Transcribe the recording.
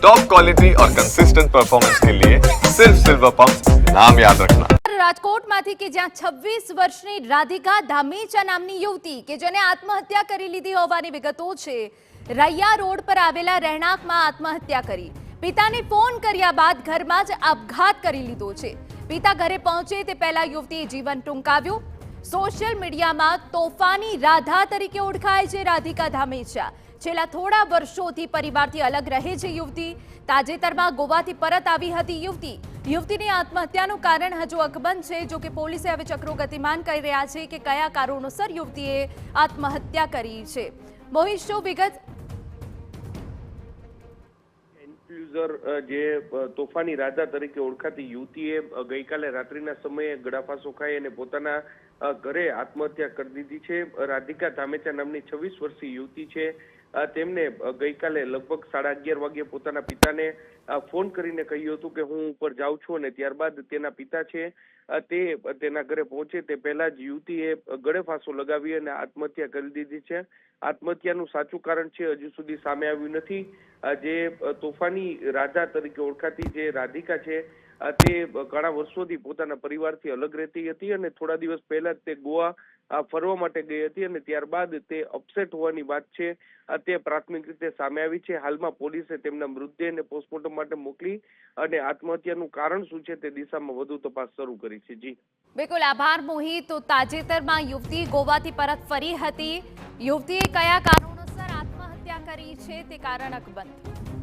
Top quality और consistent performance के लिए सिर्फ सिल्वर पंप नाम याद रखना। રાજકોટમાંથી કે જ્યાં 26 વર્ષની રાધિકા ધામેચા નામની યુવતી કે જેને આત્મહત્યા કરી લીધી હોવાની વિગતો છે, રૈયા રોડ પર આવેલા રહેણાંકમાં આત્મહત્યા કરી। પિતાને ફોન કર્યા બાદ ઘરમાં જ આપઘાત કરી લીધો છે। પિતા ઘરે પહોંચે તે પહેલા યુવતીએ જીવન ટૂંકાવ્યું। સોશિયલ મીડિયામાં તોફાની રાધા તરીકે ઓળખાય છે રાધિકા ધામેચા। છેલ્લા થોડા વર્ષોથી પરિવારથી અલગ રહે છે યુવતી। તાજેતરમાં ગોવાથી પરત આવી હતી યુવતીની આત્મહત્યાનું કારણ હજુ અકબંધ છે। જો કે પોલીસે હવે ચક્રો ગતિમાન કરી રહ્યા છે કે કયા કારણોસર યુવતીએ આત્મહત્યા કરી છે। મોહિત, શું વિગત? ઇન્ફ્લુએન્સર જે તોફાની રાધા તરીકે ઓળખાતી યુવતીએ ગઈકાલે રાત્રિના સમયે ગળાફાંસો ખાઈ અને પોતાના ઘરે આત્મહત્યા કરી દીધી છે। રાધિકા ધામેચા નામની 26 વર્ષીય યુવતી છે। તેમને ગઈકાલે લગભગ 11:30 વાગ્યે પોતાના પિતાને ફોન કરીને કહ્યું હતું કે હું ઉપર જાઉં છું, અને ત્યારબાદ તેના પિતા છે તે તેના ઘરે પહોંચે તે પહેલા જ યુવતીએ ગળે ફાંસો લગાવી અને આત્મહત્યા કરી દીધી છે। આત્મહત્યાનું સાચું કારણ છે હજુ સુધી સામે આવ્યું નથી। જે તોફાની રાધા તરીકે ઓળખાતી જે રાધિકા છે તે ઘણા વર્ષોથી પોતાના પરિવારથી અલગ રહેતી હતી અને થોડા દિવસ પહેલા તે ગોવા ફરવા માટે ગઈ હતી અને ત્યારબાદ તે અપસેટ હોવાની વાત છે તે પ્રાથમિક રીતે સામે આવી છે। હાલમાં પોલીસે તેમના મૃતદેહને પોસ્ટમોર્ટમ માટે મોકલી અને આત્મહત્યાનું કારણ શું છે તે દિશામાં વધુ તપાસ શરૂ કરી છે। જી બિલકુલ, આભાર મોહિત। તો તાજેતરમાં યુવતી ગોવાથી પરત ફરી હતી। યુવતીએ કયા કારણોસર આત્મહત્યા કરી છે તે કારણ અકબંધ।